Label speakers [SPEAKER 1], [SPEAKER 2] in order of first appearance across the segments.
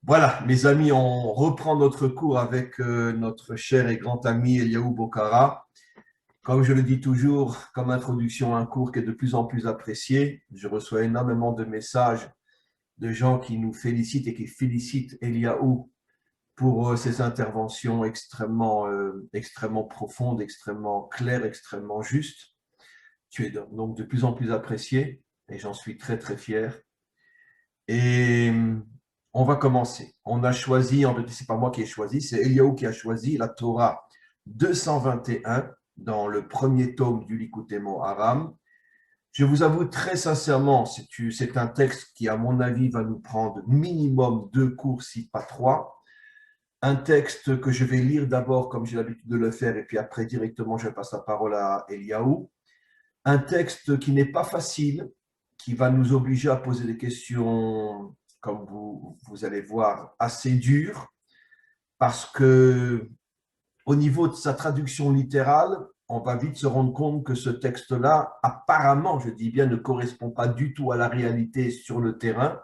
[SPEAKER 1] Voilà, mes amis, on reprend notre cours avec notre cher et grand ami Eliaou Bocara. Comme je le dis toujours, comme introduction à un cours qui est de plus en plus apprécié, je reçois énormément de messages de gens qui nous félicitent et qui félicitent Eliaou pour ses interventions extrêmement profondes, extrêmement claires, extrêmement justes. Tu es donc de plus en plus apprécié et j'en suis très très fier. Et on va commencer. On a choisi, en fait, ce n'est pas moi qui ai choisi, c'est Eliaou qui a choisi la Torah 221 dans le premier tome du Likutei Moharam. Je vous avoue très sincèrement, c'est un texte qui, à mon avis, va nous prendre minimum 2 cours, si pas 3. Un texte que je vais lire d'abord, comme j'ai l'habitude de le faire, et puis après, directement, je passe la parole à Eliaou. Un texte qui n'est pas facile, qui va nous obliger à poser des questions, comme vous allez voir, assez dures, parce que au niveau de sa traduction littérale, on va vite se rendre compte que ce texte-là, apparemment, je dis bien, ne correspond pas du tout à la réalité sur le terrain.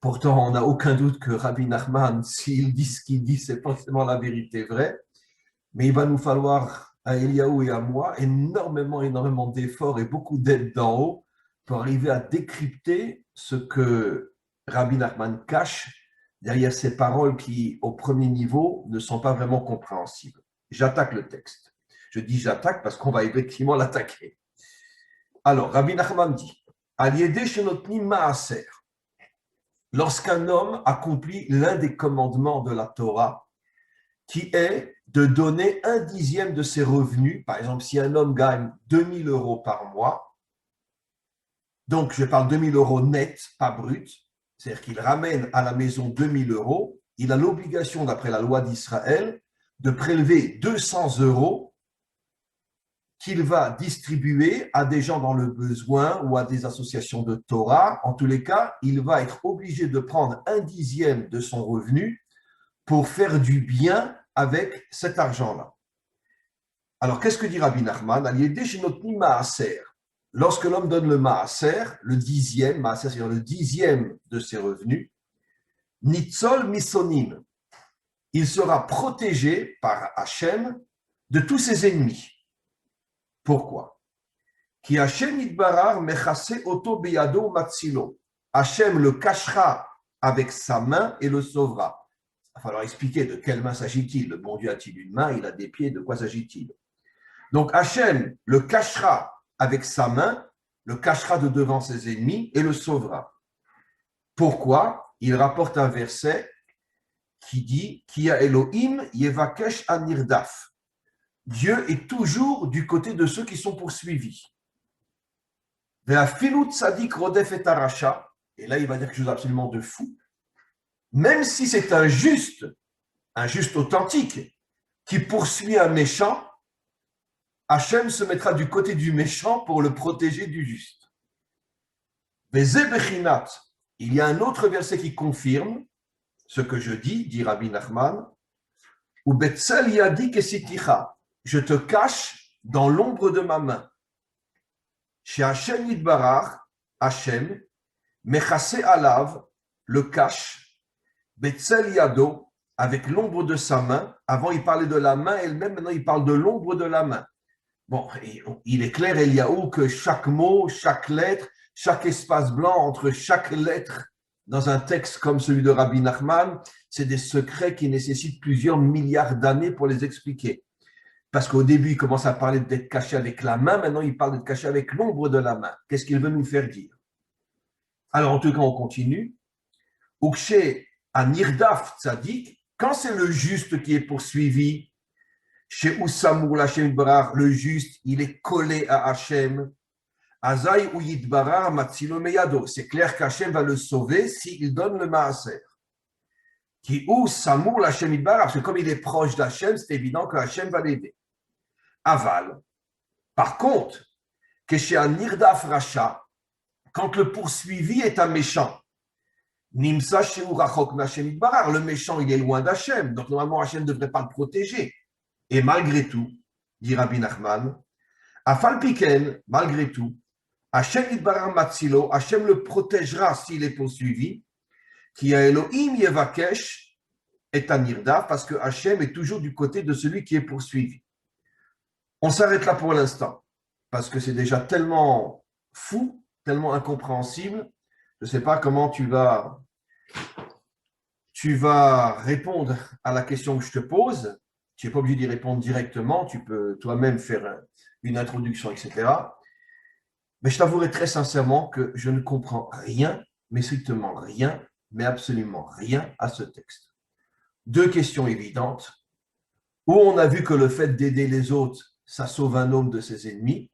[SPEAKER 1] Pourtant, on n'a aucun doute que Rabbi Nachman, s'il dit ce qu'il dit, c'est forcément la vérité vraie. Mais il va nous falloir, à Eliaou et à moi, énormément d'efforts et beaucoup d'aide d'en haut pour arriver à décrypter ce que Rabbi Nachman cache derrière ces paroles qui, au premier niveau, ne sont pas vraiment compréhensibles. J'attaque le texte. Je dis j'attaque parce qu'on va effectivement l'attaquer. Alors, Rabbi Nachman dit, Aliédé Shenotni Maaser, lorsqu'un homme accomplit l'un des commandements de la Torah, qui est de donner 1/10 de ses revenus. Par exemple, si un homme gagne 2000 euros par mois, donc je parle 2000 euros net, pas brut, c'est-à-dire qu'il ramène à la maison 2000 euros, il a l'obligation, d'après la loi d'Israël, de prélever 200 euros qu'il va distribuer à des gens dans le besoin ou à des associations de Torah. En tous les cas, il va être obligé de prendre 1/10 de son revenu pour faire du bien avec cet argent-là. Alors, qu'est-ce que dit Rabbi Nachman? Lorsque l'homme donne le maaser, le 10e, maaser, c'est-à-dire le 10e de ses revenus, nitzol misonim, il sera protégé par Hachem de tous ses ennemis. Pourquoi? Ki Hachem itbarar mechase oto beyado matzilo. Hachem le cachera avec sa main et le sauvera. Il va falloir expliquer de quelle main s'agit-il. Le bon Dieu a-t-il une main? Il a des pieds. De quoi s'agit-il? Donc Hachem le cachera avec sa main, le cachera de devant ses ennemis et le sauvera. Pourquoi? Il rapporte un verset qui dit Ki a Elohim yevakesh anirdaf. Dieu est toujours du côté de ceux qui sont poursuivis. Ve'afilu tzadik rodef et aracha. Et là, il va dire quelque chose absolument de fou. Même si c'est un juste authentique, qui poursuit un méchant, Hachem se mettra du côté du méchant pour le protéger du juste. Mais Zebechinat, il y a un autre verset qui confirme ce que je dis, dit Rabbi Nachman, ou Betzel yadi kesiticha, je te cache dans l'ombre de ma main. Chez Hachem yitbarach, Hachem, mechase alav, le cache, Betzel yado, avec l'ombre de sa main. Avant, il parlait de la main elle-même, maintenant, il parle de l'ombre de la main. Bon, il est clair, Eliaou, que chaque mot, chaque lettre, chaque espace blanc entre chaque lettre dans un texte comme celui de Rabbi Nachman, c'est des secrets qui nécessitent plusieurs milliards d'années pour les expliquer. Parce qu'au début, il commence à parler d'être caché avec la main, maintenant il parle d'être caché avec l'ombre de la main. Qu'est-ce qu'il veut nous faire dire? Alors, en tout cas, on continue. Ukshe a nirdaf tzadik, quand c'est le juste qui est poursuivi, chez Oussamour l'Hachem Barar, le juste, il est collé à Hachem. Azaï ou Yidbarar Matzilo Meyado. C'est clair qu'Hachem va le sauver s'il donne le maaser. Qui Oussamour l'Hachem Yidbarar, parce que comme il est proche d'Hachem, c'est évident que Hachem va l'aider. Aval. Par contre, que chez un Nirdaf Racha, quand le poursuivi est un méchant, Nimsa chez Urachok Hachem Yidbarar, le méchant il est loin d'Hachem, donc normalement Hachem ne devrait pas le protéger. Et malgré tout, dit Rabbi Nachman, Afal Piken, malgré tout, Hachem Yitbarar Matzilo, Hachem le protégera s'il est poursuivi, qui a Elohim Yevakesh et Tanirda, parce que Hachem est toujours du côté de celui qui est poursuivi. On s'arrête là pour l'instant, parce que c'est déjà tellement fou, tellement incompréhensible. Je ne sais pas comment tu vas répondre à la question que je te pose. Tu n'es pas obligé d'y répondre directement, tu peux toi-même faire une introduction, etc. Mais je t'avouerai très sincèrement que je ne comprends rien, mais strictement rien, mais absolument rien à ce texte. Deux questions évidentes. Où on a vu que le fait d'aider les autres, ça sauve un homme de ses ennemis.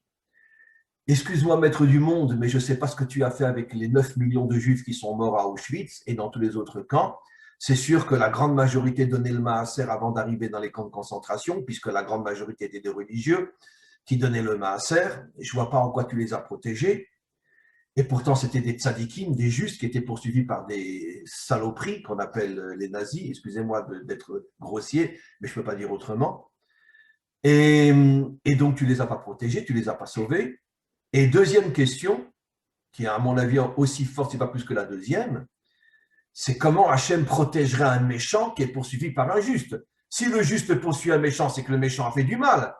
[SPEAKER 1] Excuse-moi, maître du monde, mais je ne sais pas ce que tu as fait avec les 9 millions de juifs qui sont morts à Auschwitz et dans tous les autres camps. C'est sûr que la grande majorité donnait le maaser avant d'arriver dans les camps de concentration, puisque la grande majorité étaient des religieux qui donnaient le maaser. Je ne vois pas en quoi tu les as protégés. Et pourtant, c'était des tzadikim, des justes qui étaient poursuivis par des saloperies qu'on appelle les nazis. Excusez-moi d'être grossier, mais je ne peux pas dire autrement. Et donc, tu ne les as pas protégés, tu ne les as pas sauvés. Et deuxième question, qui est à mon avis aussi forte, si pas plus que la deuxième, c'est comment Hachem protégerait un méchant qui est poursuivi par un juste. Si le juste poursuit un méchant, c'est que le méchant a fait du mal.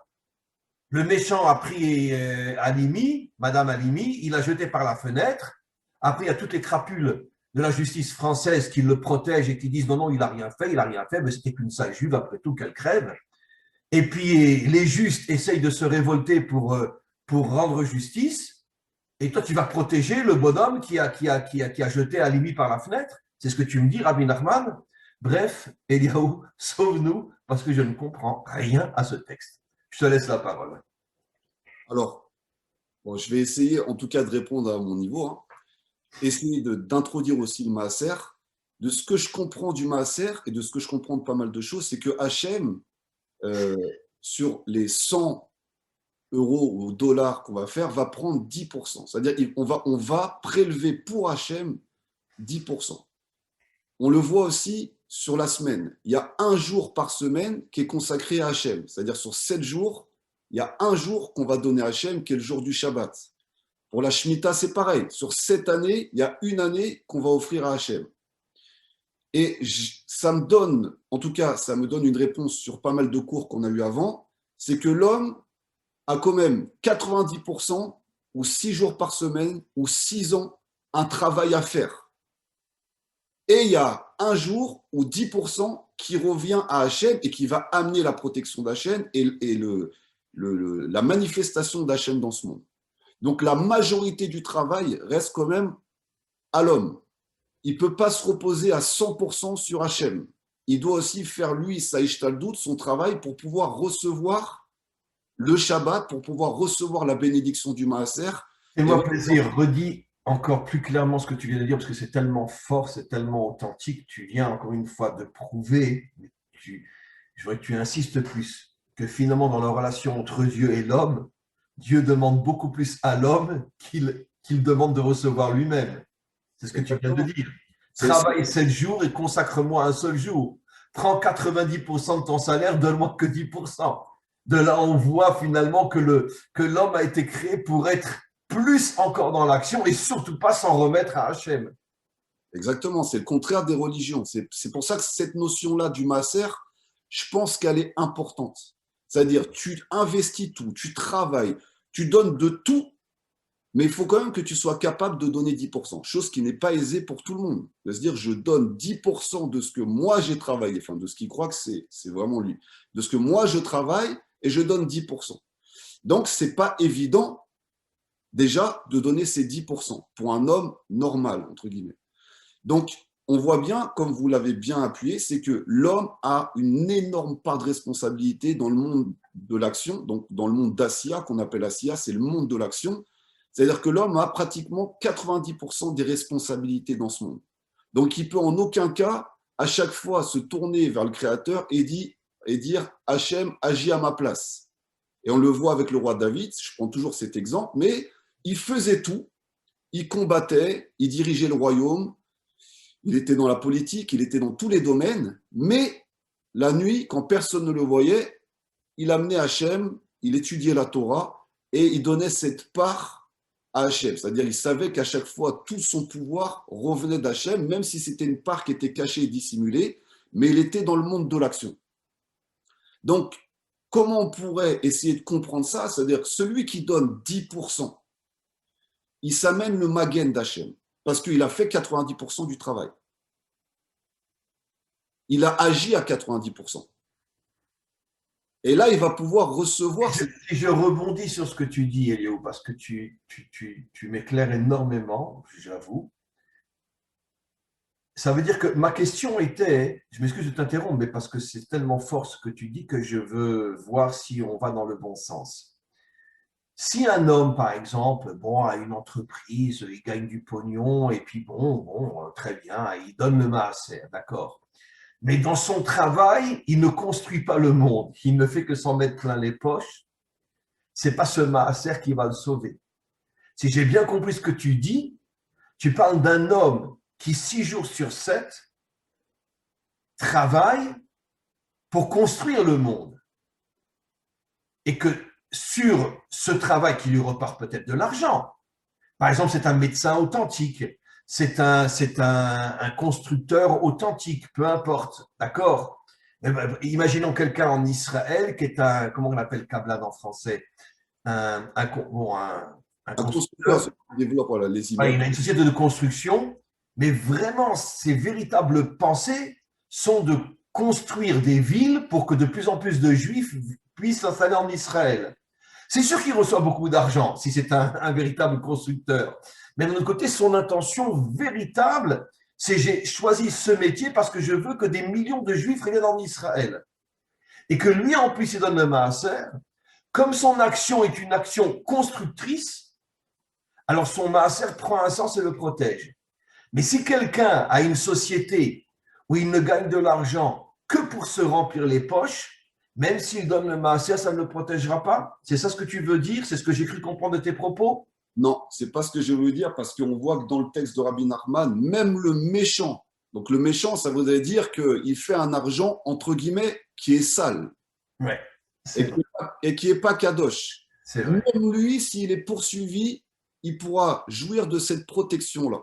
[SPEAKER 1] Le méchant a pris Halimi, Madame Halimi, il l'a jeté par la fenêtre. Après, il y a toutes les crapules de la justice française qui le protègent et qui disent non, non, il n'a rien fait, mais c'était qu'une sale juive, après tout, qu'elle crève. Et puis, les justes essayent de se révolter pour rendre justice. Et toi, tu vas protéger le bonhomme qui a jeté Halimi par la fenêtre. C'est ce que tu me dis, Rabbi Nachman. Bref, Eliaou, sauve-nous, parce que je ne comprends rien à ce texte. Je te laisse la parole.
[SPEAKER 2] Alors, bon, je vais essayer en tout cas de répondre à mon niveau. Essayer d'introduire aussi le Maaser. De ce que je comprends du Maaser et de ce que je comprends de pas mal de choses, c'est que Hachem, sur les 100 euros ou dollars qu'on va faire, va prendre 10%. C'est-à-dire on va prélever pour Hachem 10%. On le voit aussi sur la semaine. Il y a un jour par semaine qui est consacré à Hachem. C'est-à-dire sur 7 jours, il y a un jour qu'on va donner à Hachem, qui est le jour du Shabbat. Pour la Shemitah, c'est pareil. Sur 7 années, il y a une année qu'on va offrir à Hachem. Et ça me donne, en tout cas, ça me donne une réponse sur pas mal de cours qu'on a eu avant, c'est que l'homme a quand même 90% ou 6 jours par semaine ou 6 ans un travail à faire. Et il y a un jour ou 10% qui revient à Hachem et qui va amener la protection d'Hachem et la manifestation d'Hachem dans ce monde. Donc la majorité du travail reste quand même à l'homme. Il ne peut pas se reposer à 100% sur Hachem. Il doit aussi faire, lui, sa ishtaldout, son travail, pour pouvoir recevoir le Shabbat, pour pouvoir recevoir la bénédiction du Maaser.
[SPEAKER 1] Fais-moi plaisir, redis encore plus clairement ce que tu viens de dire, parce que c'est tellement fort, c'est tellement authentique. Tu viens encore une fois de prouver, je voudrais que tu insistes plus, que finalement dans la relation entre Dieu et l'homme, Dieu demande beaucoup plus à l'homme qu'il demande de recevoir lui-même. C'est ce que tu viens de dire. Travaille 7 jours et consacre-moi un seul jour. Prends 90% de ton salaire, donne-moi que 10%. De là, on voit finalement que l'homme a été créé pour être plus encore dans l'action et surtout pas s'en remettre à Hachem.
[SPEAKER 2] Exactement, c'est le contraire des religions. C'est pour ça que cette notion-là du Maaser, je pense qu'elle est importante. C'est-à-dire, tu investis tout, tu travailles, tu donnes de tout, mais il faut quand même que tu sois capable de donner 10%, chose qui n'est pas aisée pour tout le monde. De se dire, je donne 10% de ce que moi j'ai travaillé, enfin de ce qu'il croit que c'est vraiment lui, de ce que moi je travaille, et je donne 10%. Donc, ce n'est pas évident, déjà, de donner ces 10% pour un homme normal, entre guillemets. Donc, on voit bien, comme vous l'avez bien appuyé, c'est que l'homme a une énorme part de responsabilité dans le monde de l'action, donc dans le monde d'Assia, qu'on appelle Assia, c'est le monde de l'action. C'est-à-dire que l'homme a pratiquement 90% des responsabilités dans ce monde. Donc, il peut en aucun cas, à chaque fois, se tourner vers le Créateur et dire « Hachem, agis à ma place ». Et on le voit avec le roi David, je prends toujours cet exemple, mais il faisait tout, il combattait, il dirigeait le royaume, il était dans la politique, il était dans tous les domaines, mais la nuit, quand personne ne le voyait, il amenait Hachem, il étudiait la Torah et il donnait cette part à Hachem. C'est-à-dire il savait qu'à chaque fois, tout son pouvoir revenait d'Hachem, même si c'était une part qui était cachée et dissimulée, mais il était dans le monde de l'action. Donc, comment on pourrait essayer de comprendre ça? C'est-à-dire que celui qui donne 10%, il s'amène le Magen d'Hachem, parce qu'il a fait 90% du travail. Il a agi à 90%. Et là, il va pouvoir recevoir.
[SPEAKER 1] Je rebondis sur ce que tu dis, Elio, parce que tu m'éclaires énormément, j'avoue. Ça veut dire que ma question était, je m'excuse de t'interrompre, mais parce que c'est tellement fort ce que tu dis que je veux voir si on va dans le bon sens. Si un homme, par exemple, bon, a une entreprise, il gagne du pognon, et puis bon, très bien, il donne le maaser, d'accord. Mais dans son travail, il ne construit pas le monde, il ne fait que s'en mettre plein les poches. C'est pas ce maaser qui va le sauver. Si j'ai bien compris ce que tu dis, tu parles d'un homme qui 6 jours sur 7 travaille pour construire le monde. Et que sur ce travail qui lui repart peut-être de l'argent, par exemple, c'est un médecin authentique, c'est un constructeur authentique, peu importe, d'accord? Imaginons quelqu'un en Israël qui est un, comment on appelle Kablan en français? Un
[SPEAKER 2] constructeur,
[SPEAKER 1] constructeur.
[SPEAKER 2] qui développe voilà, les
[SPEAKER 1] Ouais,
[SPEAKER 2] immeubles.
[SPEAKER 1] il a une société de construction, mais vraiment, ses véritables pensées sont de construire des villes pour que de plus en plus de Juifs puissent s'installer en Israël. C'est sûr qu'il reçoit beaucoup d'argent si c'est un véritable constructeur. Mais d'un autre côté, son intention véritable, c'est j'ai choisi ce métier parce que je veux que des millions de Juifs reviennent en Israël. Et que lui, en plus, il donne le maaser. Comme son action est une action constructrice, alors son maaser prend un sens et le protège. Mais si quelqu'un a une société où il ne gagne de l'argent que pour se remplir les poches, même s'il donne le maaser, ça ne le protégera pas? C'est ça ce que tu veux dire? C'est ce que j'ai cru comprendre de tes propos?
[SPEAKER 2] Non, c'est pas ce que je veux dire, parce qu'on voit que dans le texte de Rabbi Nachman, même le méchant, donc le méchant, ça voudrait dire qu'il fait un argent, entre guillemets, qui est sale.
[SPEAKER 1] Ouais,
[SPEAKER 2] et qui n'est pas kadosh.
[SPEAKER 1] c'est vrai.
[SPEAKER 2] Même lui, s'il est poursuivi, il pourra jouir de cette protection-là.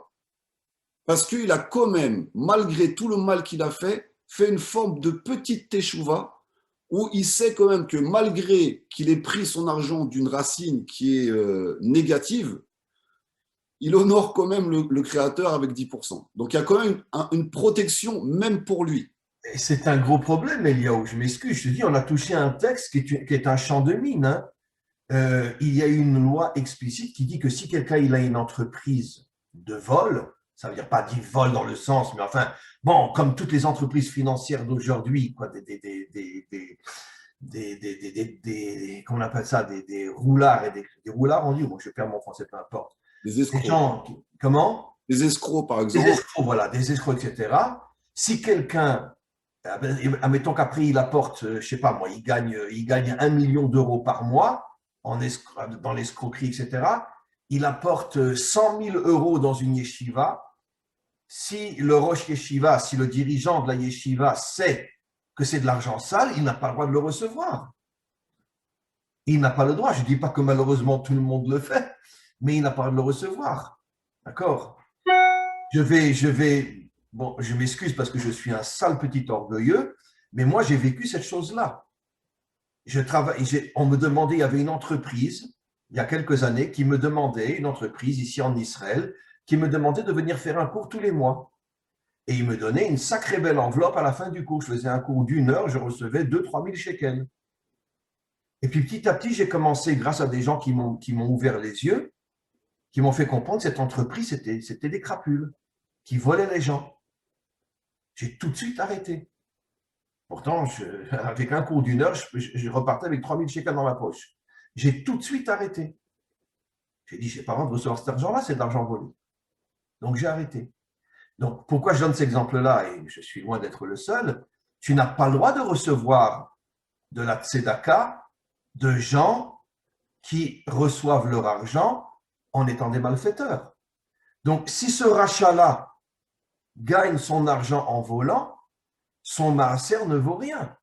[SPEAKER 2] Parce qu'il a quand même, malgré tout le mal qu'il a fait une forme de petite teshuva, où il sait quand même que malgré qu'il ait pris son argent d'une racine qui est négative, il honore quand même le créateur avec 10%. Donc il y a quand même une protection, même pour lui.
[SPEAKER 1] Et c'est un gros problème, Eliaou. Je m'excuse, je te dis, on a touché un texte qui est un champ de mine. Hein. Il y a une loi explicite qui dit que si quelqu'un il a une entreprise de vol, ça veut dire pas dit vol dans le sens, mais enfin, bon, comme toutes les entreprises financières d'aujourd'hui, quoi, comment on appelle ça, des roulards et des roulards, on dit, bon, je perds mon français, peu importe.
[SPEAKER 2] Des escrocs.
[SPEAKER 1] Des gens, comment?
[SPEAKER 2] Des escrocs, par exemple.
[SPEAKER 1] Des escrocs, voilà, des escrocs, etc. Si quelqu'un, admettons qu'après il apporte, je sais pas moi, il gagne 1 million d'euros par mois dans l'escroquerie, etc. Il apporte 100 000 euros dans une yeshiva. Si le rosh yeshiva, si le dirigeant de la yeshiva sait que c'est de l'argent sale, il n'a pas le droit de le recevoir. Il n'a pas le droit. Je ne dis pas que malheureusement tout le monde le fait, mais il n'a pas le droit de le recevoir. D'accord? Bon, je m'excuse parce que je suis un sale petit orgueilleux, mais moi j'ai vécu cette chose-là. On me demandait, il y avait une entreprise, il y a quelques années, qui me demandait, une entreprise ici en Israël, qui me demandait de venir faire un cours tous les mois. Et il me donnait une sacrée belle enveloppe à la fin du cours. Je faisais un cours d'1 heure, je recevais 2 000 à 3 000 shekels. Et puis petit à petit, j'ai commencé, grâce à des gens qui m'ont ouvert les yeux, qui m'ont fait comprendre que cette entreprise, c'était des crapules, qui volaient les gens. J'ai tout de suite arrêté. Pourtant, avec un cours d'1 heure, je repartais avec 3 000 shekels dans ma poche. J'ai tout de suite arrêté. J'ai dit, je n'ai pas envie de recevoir cet argent-là, c'est de l'argent volé. Donc, j'ai arrêté. Donc, pourquoi je donne cet exemple-là, et je suis loin d'être le seul, tu n'as pas le droit de recevoir de la tzedaka de gens qui reçoivent leur argent en étant des malfaiteurs. Donc, si ce rachat-là gagne son argent en volant, son maaser ne vaut rien.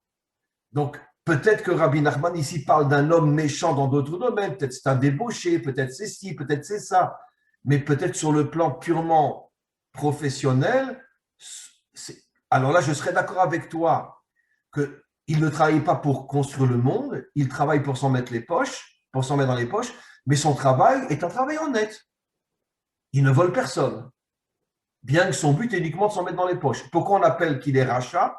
[SPEAKER 1] Donc, peut-être que Rabbi Nachman ici parle d'un homme méchant dans d'autres domaines, peut-être c'est un débauché, peut-être c'est ci, peut-être c'est ça, mais peut-être sur le plan purement professionnel, alors là je serais d'accord avec toi qu'il ne travaille pas pour construire le monde, il travaille pour s'en mettre les poches, pour s'en mettre dans les poches, mais son travail est un travail honnête. Il ne vole personne, bien que son but est uniquement de s'en mettre dans les poches. Pourquoi on appelle qu'il est rachat?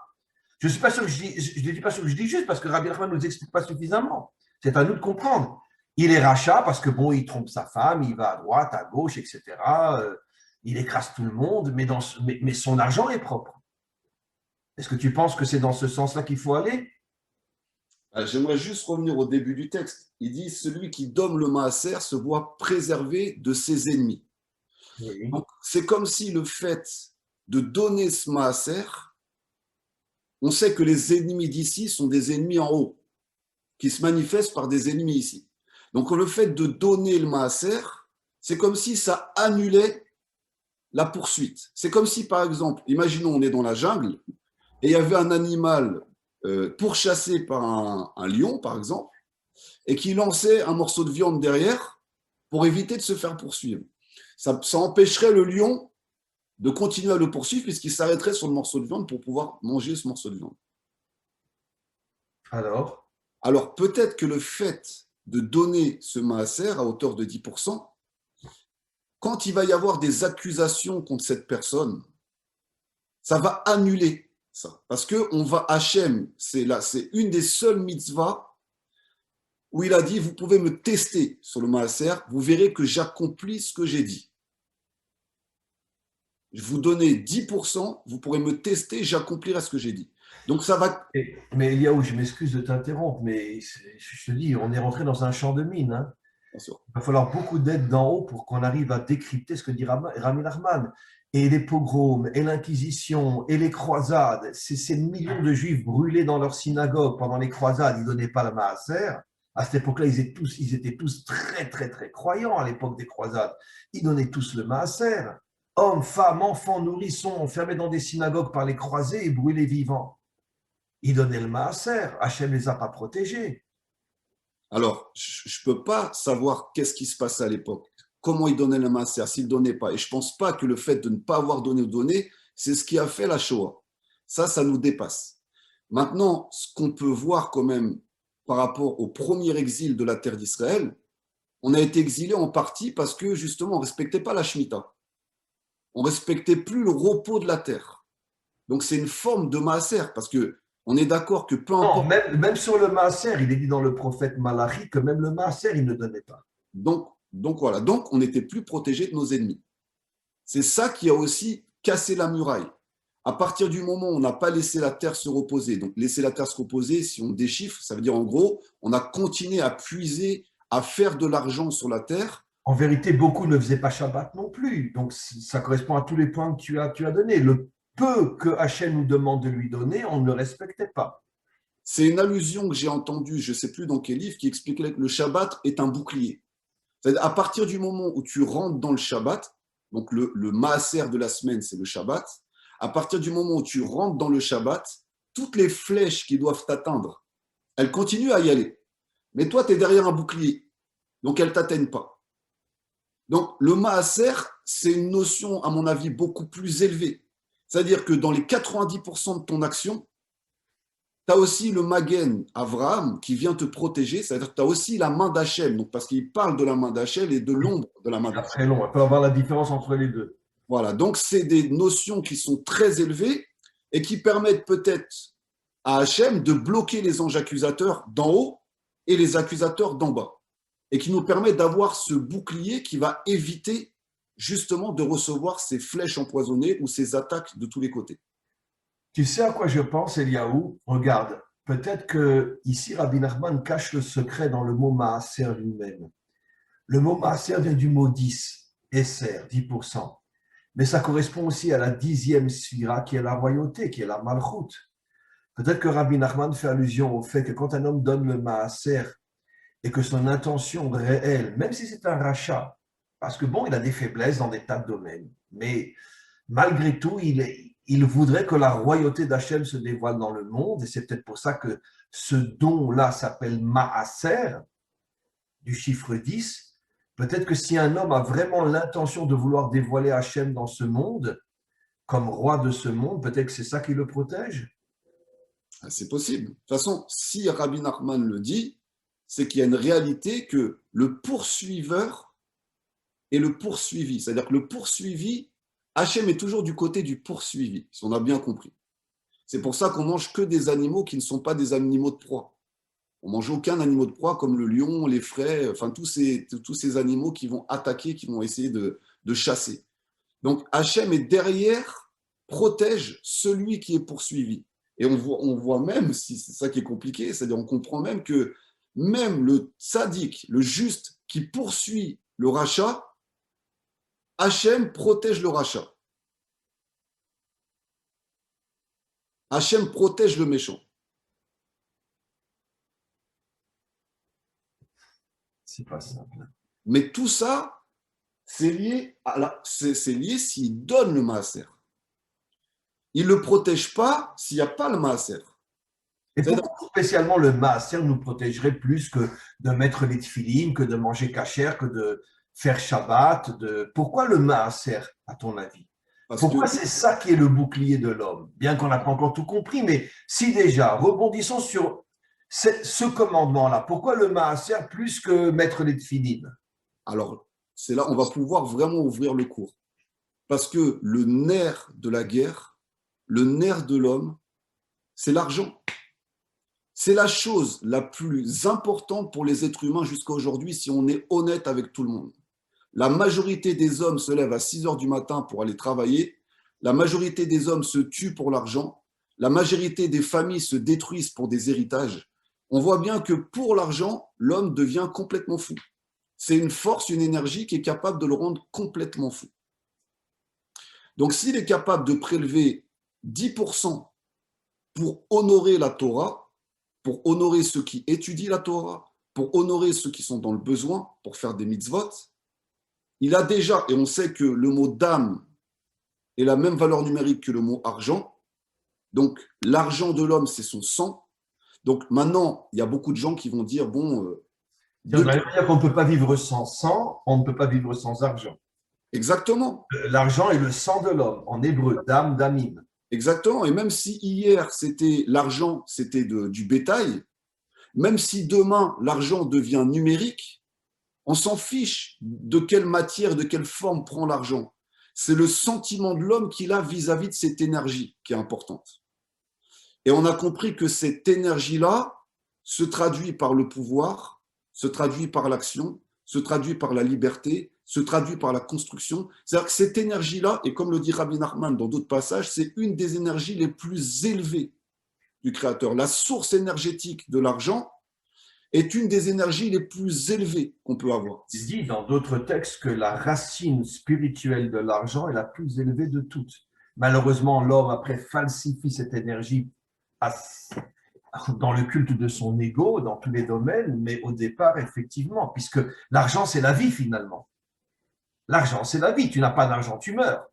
[SPEAKER 1] Je ne suis pas sûr que je dis pas sûr que je dis juste parce que Rabbi Nachman ne nous explique pas suffisamment. C'est à nous de comprendre. Il est rachat parce que bon, il trompe sa femme, il va à droite, à gauche, etc. Il écrase tout le monde, mais son argent est propre. Est-ce que tu penses que c'est dans ce sens-là qu'il faut aller?
[SPEAKER 2] J'aimerais juste revenir au début du texte. Il dit, celui qui donne le maaser se voit préservé de ses ennemis.
[SPEAKER 1] Oui.
[SPEAKER 2] Donc, c'est comme si le fait de donner ce maaser, on sait que les ennemis d'ici sont des ennemis en haut, qui se manifestent par des ennemis ici. Donc, le fait de donner le maaser, c'est comme si ça annulait la poursuite. C'est comme si, par exemple, imaginons on est dans la jungle et il y avait un animal pourchassé par un lion, par exemple, et qui lançait un morceau de viande derrière pour éviter de se faire poursuivre. Ça empêcherait le lion de continuer à le poursuivre puisqu'il s'arrêterait sur le morceau de viande pour pouvoir manger ce morceau de viande. Alors peut-être que le fait de donner ce maaser à hauteur de 10%, quand il va y avoir des accusations contre cette personne, ça va annuler ça. Parce que on va, Hachem, c'est une des seules mitzvahs où il a dit, vous pouvez me tester sur le maaser, vous verrez que j'accomplis ce que j'ai dit. Je vous donnais 10%, vous pourrez me tester, j'accomplirai ce que j'ai dit. Donc ça va.
[SPEAKER 1] Mais Eliaou, je m'excuse de t'interrompre, mais je te dis, on est rentré dans un champ de mine. Hein.
[SPEAKER 2] Bien sûr.
[SPEAKER 1] Il va falloir beaucoup d'aide d'en haut pour qu'on arrive à décrypter ce que dit Rabbi Nachman. Et les pogroms, et l'Inquisition, et les croisades, ces millions de juifs brûlés dans leur synagogue pendant les croisades, ils ne donnaient pas le maaser. À cette époque-là, ils étaient tous très, très, très croyants à l'époque des croisades. Ils donnaient tous le maaser. Hommes, femmes, enfants, nourrissons, enfermés dans des synagogues par les croisés et brûlés vivants. Ils donnaient le maaser. Hachem ne les a pas protégés.
[SPEAKER 2] Alors, je ne peux pas savoir qu'est-ce qui se passait à l'époque, comment ils donnaient le maaser, s'ils ne donnaient pas. Et je ne pense pas que le fait de ne pas avoir donné ou donné, c'est ce qui a fait la Shoah. Ça nous dépasse. Maintenant, ce qu'on peut voir quand même par rapport au premier exil de la terre d'Israël, on a été exilé en partie parce que justement, on ne respectait pas la Shemitah. On ne respectait plus le repos de la terre. Donc, c'est une forme de maaser parce que on est d'accord que peu importe.
[SPEAKER 1] Non, même sur le maaser, il est dit dans le prophète Malachi que même le maaser, il ne donnait pas.
[SPEAKER 2] Donc voilà, donc on n'était plus protégé de nos ennemis. C'est ça qui a aussi cassé la muraille. À partir du moment où on n'a pas laissé la terre se reposer, donc laisser la terre se reposer, si on déchiffre, ça veut dire en gros, on a continué à puiser, à faire de l'argent sur la terre.
[SPEAKER 1] En vérité, beaucoup ne faisaient pas Shabbat non plus. Donc, ça correspond à tous les points que tu as donnés. Le peu que Hachem nous demande de lui donner, on ne le respectait pas.
[SPEAKER 2] C'est une allusion que j'ai entendue, je ne sais plus dans quel livre, qui expliquait que le Shabbat est un bouclier. C'est-à-dire, à partir du moment où tu rentres dans le Shabbat, donc le maaser de la semaine, c'est le Shabbat, à partir du moment où tu rentres dans le Shabbat, toutes les flèches qui doivent t'atteindre, elles continuent à y aller. Mais toi, tu es derrière un bouclier, donc elles ne t'atteignent pas. Donc le maaser, c'est une notion, à mon avis, beaucoup plus élevée. C'est-à-dire que dans les 90% de ton action, tu as aussi le Magen Avraham qui vient te protéger, c'est-à-dire que tu as aussi la main d'Hachem, donc parce qu'il parle de la main d'Hachem et de l'ombre de la main d'Hachem.
[SPEAKER 1] Très long, on peut avoir la différence entre les deux.
[SPEAKER 2] Voilà, donc c'est des notions qui sont très élevées et qui permettent peut-être à Hachem de bloquer les anges accusateurs d'en haut et les accusateurs d'en bas, et qui nous permet d'avoir ce bouclier qui va éviter justement de recevoir ces flèches empoisonnées ou ces attaques de tous les côtés.
[SPEAKER 1] Tu sais à quoi je pense, Eliaou? Regarde, peut-être que ici Rabbi Nachman cache le secret dans le mot maaser lui-même. Le mot maaser vient du mot 10, esser, 10%. Mais ça correspond aussi à la 10e sphira qui est la royauté, qui est la malchoute. Peut-être que Rabbi Nachman fait allusion au fait que quand un homme donne le maaser et que son intention réelle, même si c'est un rachat, parce que bon, il a des faiblesses dans des tas de domaines, mais malgré tout, il il voudrait que la royauté d'Hachem se dévoile dans le monde, et c'est peut-être pour ça que ce don-là s'appelle Maaser, du chiffre 10. Peut-être que si un homme a vraiment l'intention de vouloir dévoiler Hachem dans ce monde, comme roi de ce monde, peut-être que c'est ça qui le protège.
[SPEAKER 2] C'est possible. De toute façon, si Rabbi Nachman le dit, c'est qu'il y a une réalité que le poursuiveur et le poursuivi, c'est-à-dire que le poursuivi, Hachem est toujours du côté du poursuivi, si on a bien compris. C'est pour ça qu'on mange que des animaux qui ne sont pas des animaux de proie. On mange aucun animal de proie comme le lion, les fraies, enfin tous ces animaux qui vont attaquer, qui vont essayer de chasser. Donc Hachem est derrière, protège celui qui est poursuivi. Et on voit même, si c'est ça qui est compliqué, c'est-à-dire on comprend même que même le tzaddik, le juste qui poursuit le rachat, Hachem protège le rachat. Hachem protège le méchant.
[SPEAKER 1] C'est pas simple.
[SPEAKER 2] Mais tout ça, c'est lié s'il donne le maaser. Il ne le protège pas s'il n'y a pas le maaser.
[SPEAKER 1] Et pourquoi spécialement le maaser nous protégerait plus que de mettre les tefilines, que de manger kasher, que de faire Shabbat Pourquoi le maaser, à ton avis? Pourquoi c'est ça qui est le bouclier de l'homme? Bien qu'on n'a pas encore tout compris, mais si déjà, rebondissons sur ce commandement-là, pourquoi le maaser plus que mettre les tefilines?
[SPEAKER 2] Alors, c'est là on va pouvoir vraiment ouvrir le cours. Parce que le nerf de la guerre, le nerf de l'homme, c'est l'argent. C'est la chose la plus importante pour les êtres humains jusqu'à aujourd'hui, si on est honnête avec tout le monde. La majorité des hommes se lèvent à 6 heures du matin pour aller travailler. La majorité des hommes se tuent pour l'argent. La majorité des familles se détruisent pour des héritages. On voit bien que pour l'argent, l'homme devient complètement fou. C'est une force, une énergie qui est capable de le rendre complètement fou. Donc, s'il est capable de prélever 10% pour honorer la Torah, pour honorer ceux qui étudient la Torah, pour honorer ceux qui sont dans le besoin, pour faire des mitzvot, il a déjà, et on sait que le mot dame est la même valeur numérique que le mot argent, donc l'argent de l'homme, c'est son sang. Donc maintenant, il y a beaucoup de gens qui vont dire, bon...
[SPEAKER 1] On va dire qu'on ne peut pas vivre sans sang, on ne peut pas vivre sans argent.
[SPEAKER 2] Exactement.
[SPEAKER 1] L'argent est le sang de l'homme, en hébreu, dam, damim.
[SPEAKER 2] Exactement. Et même si hier, c'était l'argent, c'était du bétail, même si demain, l'argent devient numérique, on s'en fiche de quelle matière, de quelle forme prend l'argent. C'est le sentiment de l'homme qu'il a vis-à-vis de cette énergie qui est importante. Et on a compris que cette énergie-là se traduit par le pouvoir, se traduit par l'action, se traduit par la liberté, se traduit par la construction. C'est-à-dire que cette énergie-là, et comme le dit Rabbi Nachman dans d'autres passages, c'est une des énergies les plus élevées du Créateur. La source énergétique de l'argent est une des énergies les plus élevées qu'on peut avoir.
[SPEAKER 1] Il dit dans d'autres textes que la racine spirituelle de l'argent est la plus élevée de toutes. Malheureusement, l'homme, après, falsifie cette énergie dans le culte de son ego, dans tous les domaines, mais au départ, effectivement, puisque l'argent, c'est la vie finalement. L'argent, c'est la vie. Tu n'as pas d'argent, tu meurs.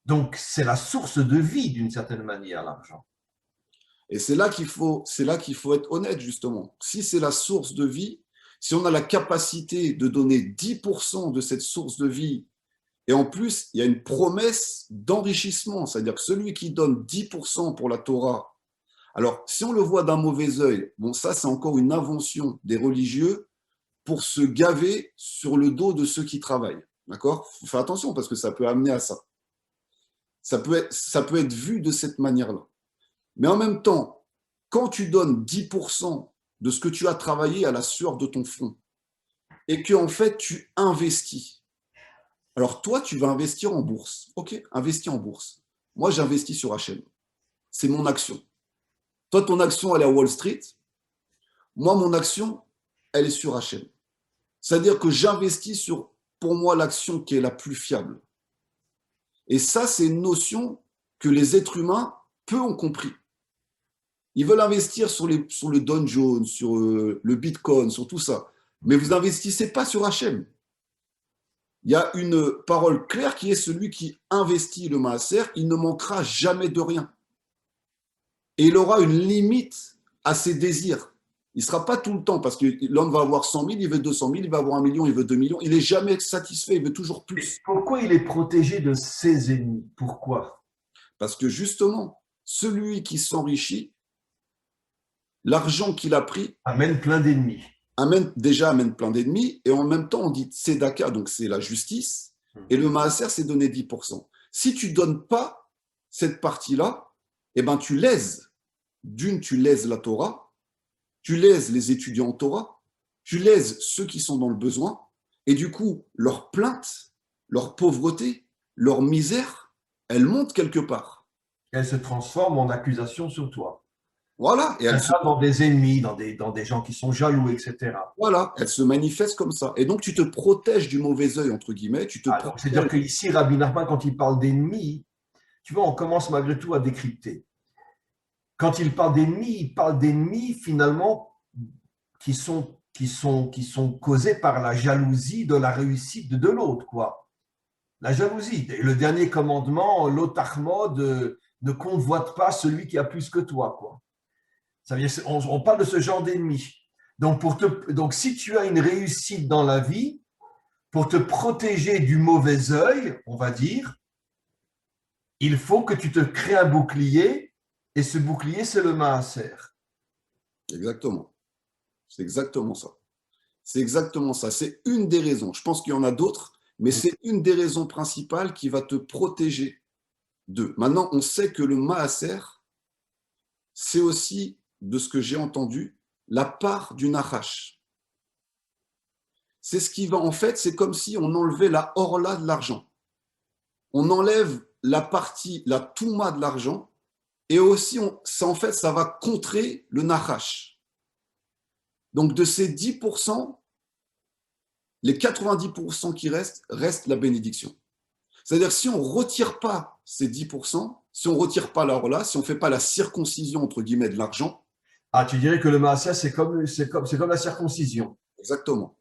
[SPEAKER 1] Donc, c'est la source de vie d'une certaine manière, l'argent.
[SPEAKER 2] Et c'est là qu'il faut être honnête, justement. Si c'est la source de vie, si on a la capacité de donner 10% de cette source de vie, et en plus, il y a une promesse d'enrichissement, c'est-à-dire que celui qui donne 10% pour la Torah, alors si on le voit d'un mauvais œil, bon, ça c'est encore une invention des religieux pour se gaver sur le dos de ceux qui travaillent. D'accord ? Il faut faire attention parce que ça peut amener à ça. Ça peut être vu de cette manière-là. Mais en même temps, quand tu donnes 10% de ce que tu as travaillé à la sueur de ton front et que en fait tu investis, alors toi tu vas investir en bourse. Ok, investis en bourse. Moi j'investis sur HM. C'est mon action. Toi ton action elle est à Wall Street. Moi mon action elle est sur HM. C'est-à-dire que j'investis sur, pour moi, l'action qui est la plus fiable. Et ça, c'est une notion que les êtres humains, peu ont compris. Ils veulent investir sur le Dow Jones, sur le Bitcoin, sur tout ça. Mais vous n'investissez pas sur HM. il y a une parole claire qui est celui qui investit le maaser, il ne manquera jamais de rien. Et il aura une limite à ses désirs. Il ne sera pas tout le temps, parce que l'homme va avoir 100 000, il veut 200 000, il va avoir 1 million, il veut 2 millions. Il n'est jamais satisfait, il veut toujours plus.
[SPEAKER 1] Pourquoi il est protégé de ses ennemis? Pourquoi?
[SPEAKER 2] Parce que justement, celui qui s'enrichit, l'argent qu'il a pris
[SPEAKER 1] Amène plein d'ennemis.
[SPEAKER 2] amène plein d'ennemis, et en même temps, on dit tzedaka, donc c'est la justice, et le maaser, c'est donner 10%. Si tu ne donnes pas cette partie-là, eh ben, tu lèses la Torah, tu lèses les étudiants en Torah, tu lèses ceux qui sont dans le besoin, et du coup, leur plainte, leur pauvreté, leur misère, elle monte quelque part.
[SPEAKER 1] Elle se transforme en accusation sur toi.
[SPEAKER 2] Voilà, et
[SPEAKER 1] Elle se dans des ennemis, dans des gens qui sont jaloux, etc.
[SPEAKER 2] Voilà, elle se manifeste comme ça. Et donc, tu te protèges du mauvais œil, entre guillemets. Tu te
[SPEAKER 1] C'est-à-dire qu'ici, Rabbi Nachman, quand il parle d'ennemis, tu vois, on commence malgré tout à décrypter. Quand il parle d'ennemis finalement qui sont causés par la jalousie de la réussite de l'autre, quoi. La jalousie. Et le dernier commandement, l'otachmod, ne convoite pas celui qui a plus que toi, quoi. Ça veut dire, on parle de ce genre d'ennemi. Donc, donc, si tu as une réussite dans la vie, pour te protéger du mauvais œil, on va dire, il faut que tu te crées un bouclier, et ce bouclier, c'est le maaser.
[SPEAKER 2] Exactement. C'est exactement ça. C'est exactement ça. C'est une des raisons. Je pense qu'il y en a d'autres, mais c'est une des raisons principales qui va te protéger d'eux. Maintenant, on sait que le maaser, c'est aussi, de ce que j'ai entendu, la part du nachash. C'est ce qui va, en fait, c'est comme si on enlevait la orla de l'argent. On enlève la partie, la touma de l'argent, et aussi, en fait, ça va contrer le nachash. Donc, de ces 10%, les 90% qui restent la bénédiction. C'est-à-dire, si on ne retire pas ces 10%, si on ne retire pas la orla, si on ne fait pas la circoncision, entre guillemets, de l'argent.
[SPEAKER 1] Ah, tu dirais que le maaser, c'est comme la circoncision.
[SPEAKER 2] Exactement.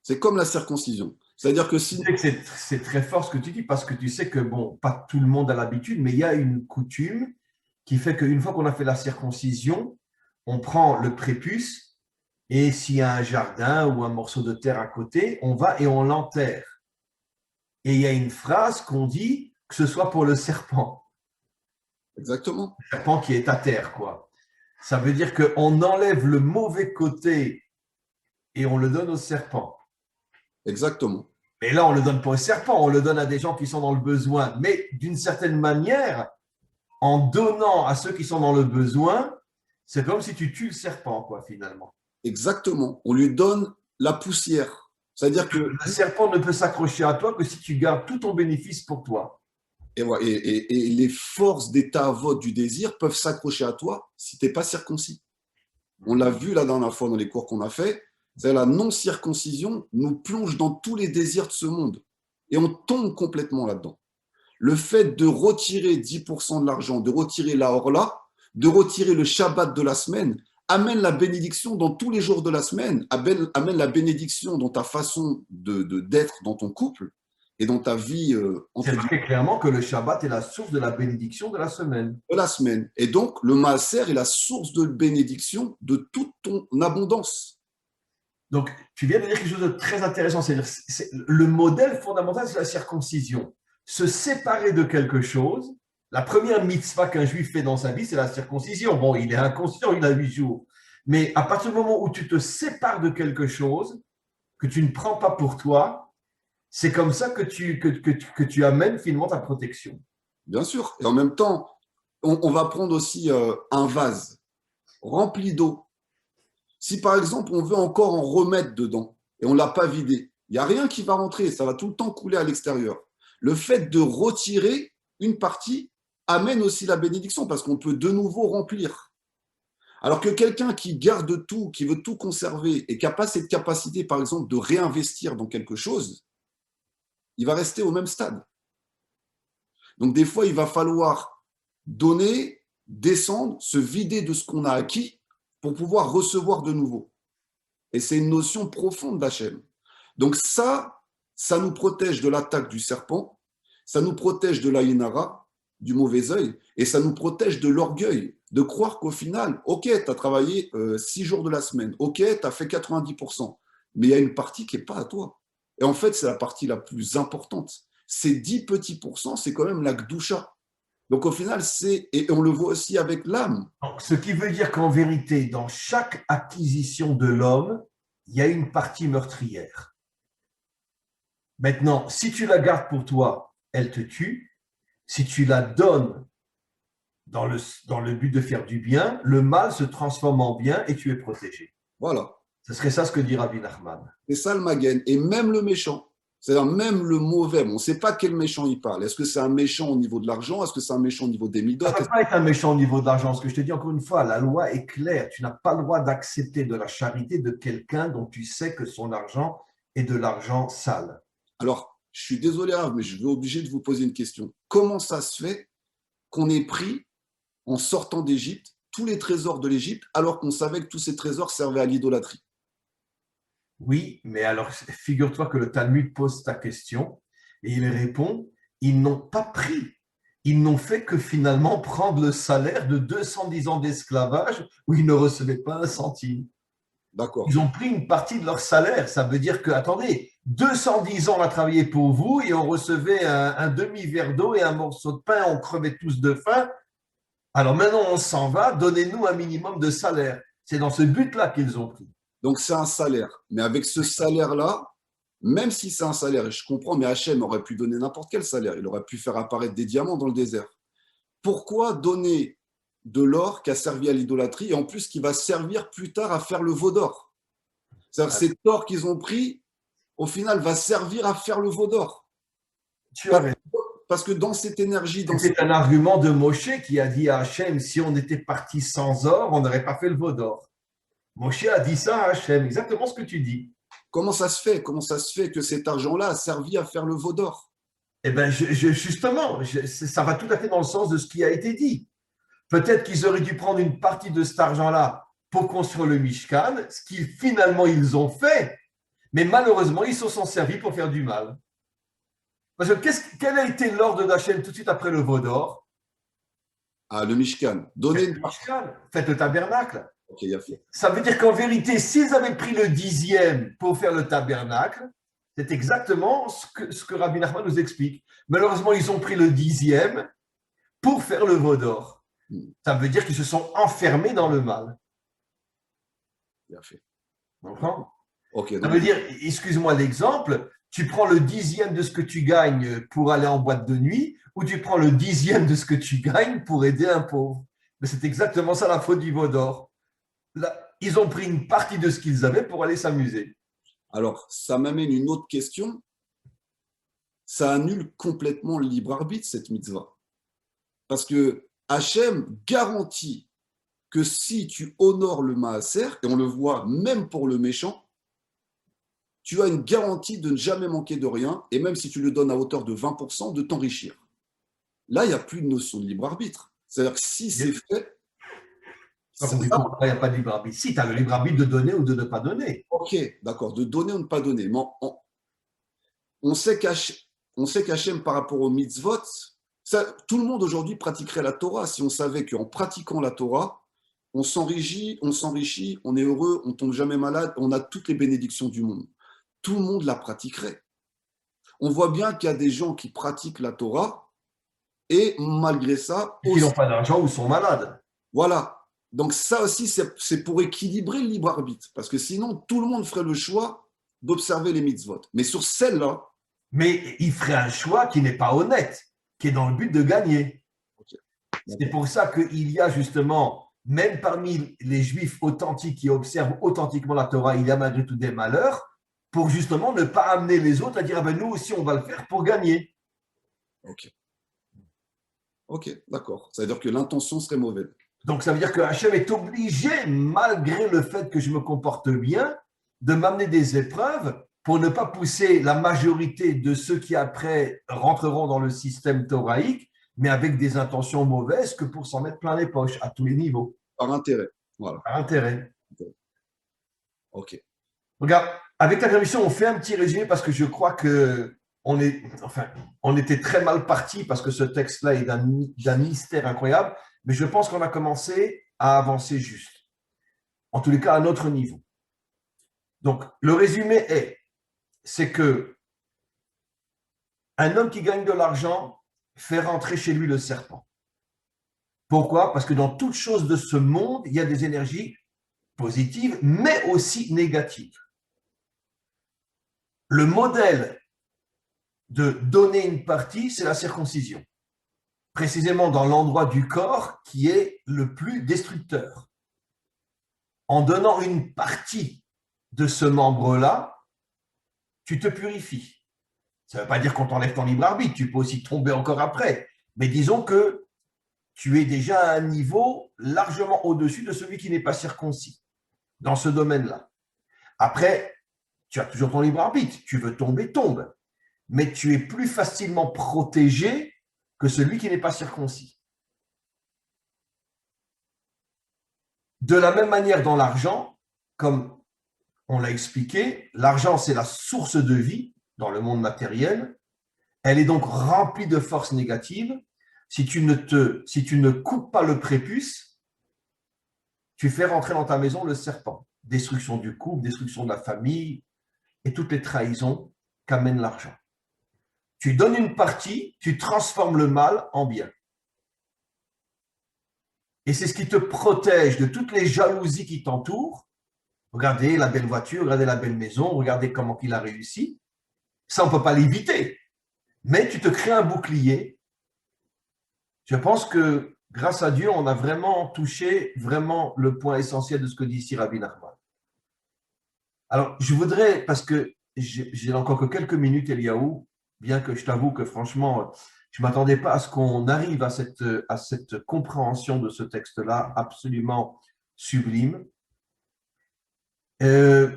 [SPEAKER 2] C'est comme la circoncision. C'est-à-dire que si…
[SPEAKER 1] C'est très fort ce que tu dis, parce que tu sais que, bon, pas tout le monde a l'habitude, mais il y a une coutume qui fait qu'une fois qu'on a fait la circoncision, on prend le prépuce, et s'il y a un jardin ou un morceau de terre à côté, on va et on l'enterre. Et il y a une phrase qu'on dit que ce soit pour le serpent.
[SPEAKER 2] Exactement.
[SPEAKER 1] Le serpent qui est à terre, quoi. Ça veut dire qu'on enlève le mauvais côté et on le donne au serpent.
[SPEAKER 2] Exactement.
[SPEAKER 1] Et là, on ne le donne pas au serpent, on le donne à des gens qui sont dans le besoin. Mais d'une certaine manière, en donnant à ceux qui sont dans le besoin, c'est comme si tu tues le serpent, quoi, finalement.
[SPEAKER 2] Exactement. On lui donne la poussière. C'est-à-dire que…
[SPEAKER 1] Le serpent ne peut s'accrocher à toi que si tu gardes tout ton bénéfice pour toi.
[SPEAKER 2] Et les forces des ta'avot du désir peuvent s'accrocher à toi si tu n'es pas circoncis. On l'a vu la dernière fois dans les cours qu'on a fait. C'est la non-circoncision nous plonge dans tous les désirs de ce monde. Et on tombe complètement là-dedans. Le fait de retirer 10% de l'argent, de retirer la orla, de retirer le Shabbat de la semaine, amène la bénédiction dans tous les jours de la semaine, amène la bénédiction dans ta façon d'être dans ton couple et dans ta vie.
[SPEAKER 1] C'est marqué clairement que le Shabbat est la source de la bénédiction de la semaine.
[SPEAKER 2] De la semaine. Et donc, le maaser est la source de bénédiction de toute ton abondance.
[SPEAKER 1] Donc, tu viens de dire quelque chose de très intéressant, c'est-à-dire le modèle fondamental, c'est la circoncision. Se séparer de quelque chose, la première mitzvah qu'un juif fait dans sa vie, c'est la circoncision. Bon, il est inconscient, il a 8 jours. Mais à partir du moment où tu te sépares de quelque chose que tu ne prends pas pour toi, c'est comme ça que tu amènes finalement ta protection.
[SPEAKER 2] Bien sûr. Et en même temps, on va prendre aussi un vase rempli d'eau. Si par exemple, on veut encore en remettre dedans et on ne l'a pas vidé, il n'y a rien qui va rentrer, ça va tout le temps couler à l'extérieur. Le fait de retirer une partie amène aussi la bénédiction parce qu'on peut de nouveau remplir. Alors que quelqu'un qui garde tout, qui veut tout conserver et qui n'a pas cette capacité, par exemple, de réinvestir dans quelque chose, il va rester au même stade. Donc des fois, il va falloir donner, descendre, se vider de ce qu'on a acquis pour pouvoir recevoir de nouveau. Et c'est une notion profonde d'Hachem. Donc ça, ça nous protège de l'attaque du serpent, ça nous protège de l'ayinara, du mauvais œil, et ça nous protège de l'orgueil, de croire qu'au final, ok, tu as travaillé 6 jours de la semaine, ok, tu as fait 90%, mais il y a une partie qui n'est pas à toi. Et en fait, c'est la partie la plus importante. Ces 10 petits pourcents, c'est quand même la gdoucha. Donc au final, et on le voit aussi avec l'âme.
[SPEAKER 1] Donc, ce qui veut dire qu'en vérité, dans chaque acquisition de l'homme, il y a une partie meurtrière. Maintenant, si tu la gardes pour toi, elle te tue. Si tu la donnes dans le but de faire du bien, le mal se transforme en bien et tu es protégé.
[SPEAKER 2] Voilà.
[SPEAKER 1] Ce serait ça ce que dit Rabbi Nachman.
[SPEAKER 2] C'est ça le Magen. Et même le méchant, c'est-à-dire même le mauvais, on ne sait pas quel méchant il parle. Est-ce que c'est un méchant au niveau de l'argent? Est-ce que c'est un méchant au niveau des midot?
[SPEAKER 1] Ça ne peut pas être un méchant au niveau de l'argent. Ce que je te dis encore une fois, la loi est claire. Tu n'as pas le droit d'accepter de la charité de quelqu'un dont tu sais que son argent est de l'argent sale.
[SPEAKER 2] Alors, je suis désolé, Rav, mais je vais obligé de vous poser une question. Comment ça se fait qu'on ait pris, en sortant d'Égypte, tous les trésors de l'Égypte, alors qu'on savait que tous ces trésors servaient à l'idolâtrie?
[SPEAKER 1] Oui, mais alors figure-toi que le Talmud pose ta question et il répond, ils n'ont pas pris. Ils n'ont fait que finalement prendre le salaire de 210 ans d'esclavage où ils ne recevaient pas un centime.
[SPEAKER 2] D'accord.
[SPEAKER 1] Ils ont pris une partie de leur salaire. Ça veut dire que, attendez, 210 ans on a travaillé pour vous et on recevait un demi-verre d'eau et un morceau de pain, on crevait tous de faim. Alors maintenant on s'en va, donnez-nous un minimum de salaire. C'est dans ce but-là qu'ils ont pris.
[SPEAKER 2] Donc c'est un salaire. Mais avec ce salaire-là, même si c'est un salaire, et je comprends, mais Hachem aurait pu donner n'importe quel salaire. Il aurait pu faire apparaître des diamants dans le désert. Pourquoi donner de l'or qui a servi à l'idolâtrie et en plus qui va servir plus tard à faire le veau d'or? C'est-à-dire que cet or qu'ils ont pris, au final, va servir à faire le veau d'or.
[SPEAKER 1] Tu as raison.
[SPEAKER 2] Parce que dans cette énergie,
[SPEAKER 1] C'est un argument de Moshe qui a dit à Hachem, si on était parti sans or, on n'aurait pas fait le veau d'or. Moshe a dit ça à Hachem, exactement ce que tu dis.
[SPEAKER 2] Comment ça se fait? Comment ça se fait que cet argent-là a servi à faire le veau d'or?
[SPEAKER 1] Eh bien, justement, ça va tout à fait dans le sens de ce qui a été dit. Peut-être qu'ils auraient dû prendre une partie de cet argent-là pour construire le Mishkan, ce qu'ils finalement ils ont fait, mais malheureusement, ils se sont servis pour faire du mal. Parce que quel a été l'ordre d'Hachem tout de suite après le veau d'or?
[SPEAKER 2] Ah, le Mishkan. Donner une
[SPEAKER 1] partie. Faites le tabernacle.
[SPEAKER 2] Okay, il a fait.
[SPEAKER 1] Ça veut dire qu'en vérité, s'ils avaient pris le 10e pour faire le tabernacle, c'est exactement ce que Rabbi Nachman nous explique. Malheureusement, ils ont pris le 10e pour faire le veau d'or. Ça veut dire qu'ils se sont enfermés dans le mal.
[SPEAKER 2] Il a fait.
[SPEAKER 1] Comprends?
[SPEAKER 2] Okay,
[SPEAKER 1] ça veut dire, excuse-moi l'exemple, tu prends le 10e de ce que tu gagnes pour aller en boîte de nuit ou tu prends le 10e de ce que tu gagnes pour aider un pauvre. Mais c'est exactement ça la faute du veau d'or. Là, ils ont pris une partie de ce qu'ils avaient pour aller s'amuser.
[SPEAKER 2] Alors, ça m'amène une autre question. Ça annule complètement le libre arbitre, cette mitzvah. Parce que Hachem garantit que si tu honores le maaser, et on le voit même pour le méchant, tu as une garantie de ne jamais manquer de rien, et même si tu le donnes à hauteur de 20%, de t'enrichir. Là, il n'y a plus de notion de libre arbitre. C'est-à-dire que si c'est fait,
[SPEAKER 1] il n'y a pas de libre arbitre. Si, tu as le libre arbitre de donner ou de ne pas donner.
[SPEAKER 2] Ok, d'accord, de donner ou de ne pas donner. Mais on sait qu'Hachem, par rapport aux mitzvot, tout le monde aujourd'hui pratiquerait la Torah si on savait qu'en pratiquant la Torah, on s'enrichit, on est heureux, on ne tombe jamais malade, on a toutes les bénédictions du monde. Tout le monde la pratiquerait. On voit bien qu'il y a des gens qui pratiquent la Torah et malgré ça...
[SPEAKER 1] Ils n'ont pas d'argent ou sont malades.
[SPEAKER 2] Voilà. Donc ça aussi, c'est pour équilibrer le libre arbitre. Parce que sinon, tout le monde ferait le choix d'observer les mitzvot. Mais sur celle-là...
[SPEAKER 1] Mais il ferait un choix qui n'est pas honnête, qui est dans le but de gagner. Okay. C'est pour ça qu'il y a justement, même parmi les juifs authentiques qui observent authentiquement la Torah, il y a malgré tout des malheurs, pour justement ne pas amener les autres à dire, ah ben nous aussi on va le faire pour gagner.
[SPEAKER 2] Ok, d'accord. Ça veut dire que l'intention serait mauvaise.
[SPEAKER 1] Donc, ça veut dire que Hachem est obligé, malgré le fait que je me comporte bien, de m'amener des épreuves pour ne pas pousser la majorité de ceux qui après rentreront dans le système thoraïque, mais avec des intentions mauvaises que pour s'en mettre plein les poches à tous les niveaux.
[SPEAKER 2] Par intérêt. Voilà.
[SPEAKER 1] Par intérêt.
[SPEAKER 2] Ok.
[SPEAKER 1] Regarde, avec ta permission, on fait un petit résumé parce que je crois que on était très mal parti parce que ce texte-là est d'un mystère incroyable, mais je pense qu'on a commencé à avancer juste. En tous les cas, à notre niveau. Donc, le résumé c'est que un homme qui gagne de l'argent fait rentrer chez lui le serpent. Pourquoi? Parce que dans toute chose de ce monde, il y a des énergies positives, mais aussi négatives. Le modèle de donner une partie, c'est la circoncision, précisément dans l'endroit du corps qui est le plus destructeur. En donnant une partie de ce membre-là, tu te purifies. Ça ne veut pas dire qu'on t'enlève ton libre arbitre, tu peux aussi tomber encore après. Mais disons que tu es déjà à un niveau largement au-dessus de celui qui n'est pas circoncis dans ce domaine-là. Après, tu as toujours ton libre arbitre. Tu veux tomber, tombe. Mais tu es plus facilement protégé que celui qui n'est pas circoncis. De la même manière dans l'argent, comme on l'a expliqué, l'argent, c'est la source de vie dans le monde matériel. Elle est donc remplie de forces négatives. Si tu ne coupes pas le prépuce, tu fais rentrer dans ta maison le serpent. Destruction du couple, destruction de la famille et toutes les trahisons qu'amène l'argent. Tu donnes une partie, tu transformes le mal en bien. Et c'est ce qui te protège de toutes les jalousies qui t'entourent. Regardez la belle voiture, regardez la belle maison, regardez comment il a réussi. Ça, on ne peut pas l'éviter. Mais tu te crées un bouclier. Je pense que grâce à Dieu, on a vraiment touché vraiment le point essentiel de ce que dit ici Rabbi Nachman. Alors, je voudrais, parce que j'ai encore que quelques minutes, Eliaou, bien que je t'avoue que franchement, je ne m'attendais pas à ce qu'on arrive à cette compréhension de ce texte-là absolument sublime. Je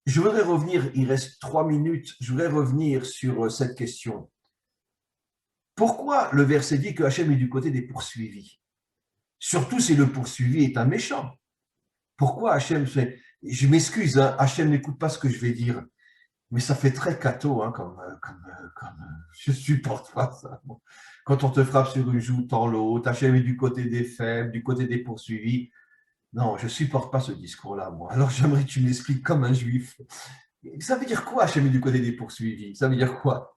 [SPEAKER 1] voudrais revenir, il reste 3 minutes, je voudrais revenir sur cette question. Pourquoi le verset dit que Hachem est du côté des poursuivis? Surtout si le poursuivi est un méchant. Pourquoi Hachem fait... Je m'excuse, hein, Hachem n'écoute pas ce que je vais dire, mais ça fait très cateau, hein, je supporte pas ça. Quand on te frappe sur une joue, tends l'autre, Hachem est du côté des faibles, du côté des poursuivis. Non, je supporte pas ce discours-là, moi. Alors j'aimerais que tu m'expliques comme un juif. Ça veut dire quoi, Hachem est du côté des poursuivis? Ça veut dire quoi?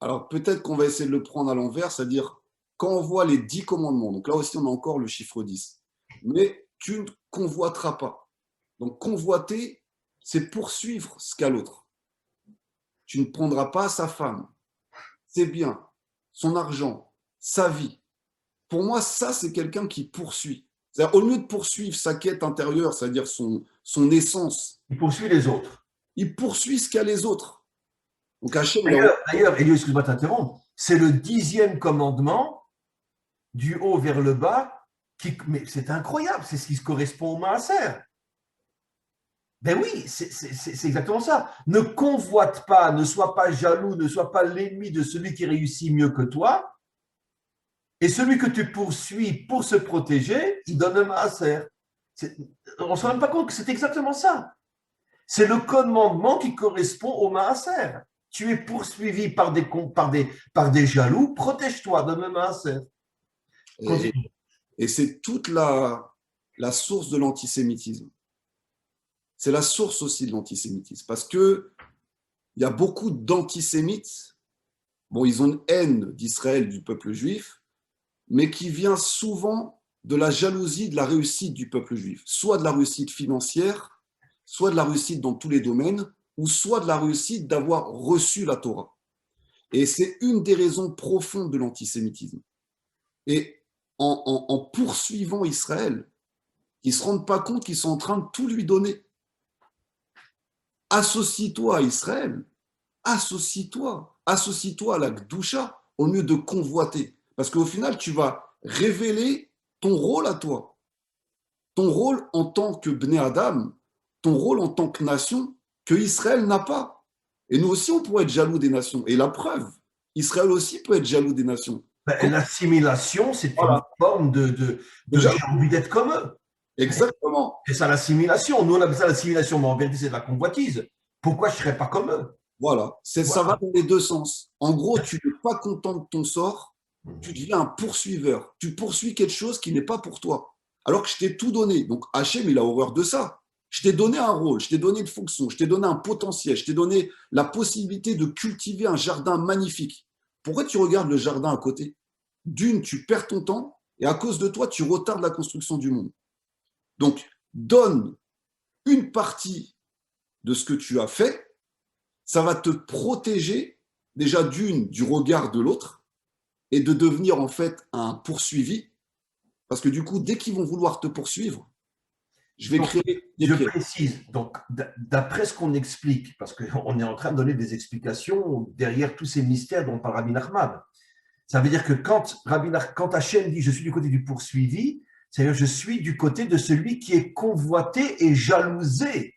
[SPEAKER 2] Alors peut-être qu'on va essayer de le prendre à l'envers, c'est-à-dire quand on voit les 10 commandements, donc là aussi on a encore le chiffre 10, mais tu ne convoiteras pas. Donc convoiter, c'est poursuivre ce qu'a l'autre. Tu ne prendras pas sa femme, ses biens, son argent, sa vie. Pour moi, ça, c'est quelqu'un qui poursuit. C'est-à-dire, au lieu de poursuivre sa quête intérieure, c'est-à-dire son essence,
[SPEAKER 1] Il poursuit les autres.
[SPEAKER 2] il poursuit ce qu'a les autres. Donc Hachem,
[SPEAKER 1] D'ailleurs, Elio, excuse-moi de t'interrompre, c'est le 10e commandement, du haut vers le bas, mais c'est incroyable, c'est ce qui correspond au Maaser. Ben oui, c'est exactement ça. Ne convoite pas, ne sois pas jaloux, ne sois pas l'ennemi de celui qui réussit mieux que toi. Et celui que tu poursuis pour se protéger, il donne un maaser. On ne se rend même pas compte que c'est exactement ça. C'est le commandement qui correspond au maaser. Tu es poursuivi par des jaloux, protège-toi, donne un maaser.
[SPEAKER 2] et c'est toute la source de l'antisémitisme. C'est la source aussi de l'antisémitisme. Parce qu'il y a beaucoup d'antisémites. Bon, ils ont une haine d'Israël, du peuple juif, mais qui vient souvent de la jalousie de la réussite du peuple juif. Soit de la réussite financière, soit de la réussite dans tous les domaines, ou soit de la réussite d'avoir reçu la Torah. Et c'est une des raisons profondes de l'antisémitisme. Et en poursuivant Israël, ils ne se rendent pas compte qu'ils sont en train de tout lui donner. Associe-toi à Israël, associe-toi à la Gdusha au lieu de convoiter. Parce qu'au final, tu vas révéler ton rôle à toi. Ton rôle en tant que Bnei Adam, ton rôle en tant que nation, que Israël n'a pas. Et nous aussi, on pourrait être jaloux des nations. Et la preuve, Israël aussi peut être jaloux des nations.
[SPEAKER 1] L'assimilation, c'est une forme de j'ai envie d'être comme eux.
[SPEAKER 2] Exactement.
[SPEAKER 1] C'est ça l'assimilation. Nous, on appelle ça l'assimilation, mais en vérité, c'est de la convoitise. Pourquoi je ne serais pas comme eux?
[SPEAKER 2] Voilà. Ça va
[SPEAKER 1] Voilà.
[SPEAKER 2] dans les deux sens. En gros, tu n'es pas content de ton sort, tu
[SPEAKER 1] Mhm.
[SPEAKER 2] deviens un poursuiveur. Tu poursuis quelque chose qui n'est pas pour toi. Alors que je t'ai tout donné. Donc Hachem, il a horreur de ça. Je t'ai donné un rôle, je t'ai donné une fonction, je t'ai donné un potentiel, je t'ai donné la possibilité de cultiver un jardin magnifique. Pourquoi tu regardes le jardin à côté? D'une, tu perds ton temps et à cause de toi, tu retardes la construction du monde. Donc, donne une partie de ce que tu as fait, ça va te protéger déjà d'une du regard de l'autre et de devenir en fait un poursuivi. Parce que du coup, dès qu'ils vont vouloir te poursuivre, je vais
[SPEAKER 1] Donc,
[SPEAKER 2] créer des
[SPEAKER 1] je
[SPEAKER 2] pièges.
[SPEAKER 1] précise, donc, d'après ce qu'on explique, parce qu'on est en train de donner des explications derrière tous ces mystères dont parle Rabbi Nachman. Ça veut dire que quand Hachem dit je suis du côté du poursuivi, c'est-à-dire je suis du côté de celui qui est convoité et jalousé.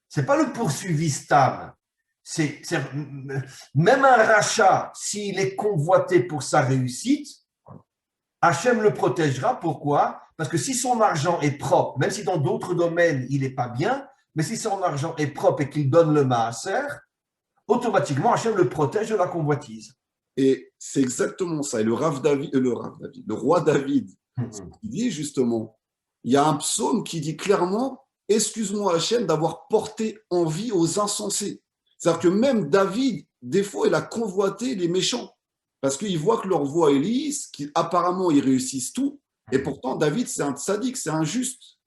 [SPEAKER 1] C'est pas le poursuivi stable. Même un rachat, s'il est convoité pour sa réussite, Hachem le protégera. Pourquoi? Parce que si son argent est propre, même si dans d'autres domaines il n'est pas bien, mais si son argent est propre et qu'il donne le maaser, automatiquement Hachem le protège de la convoitise.
[SPEAKER 2] Et c'est exactement ça. Et le roi David, il dit justement, il y a un psaume qui dit clairement, excuse-moi Hachem d'avoir porté envie aux insensés. C'est-à-dire que même David, des fois, il a convoité les méchants. Parce qu'il voit que leur voie est lisse, qu'apparemment ils réussissent tout. Et pourtant, David, c'est un sadique, c'est injuste.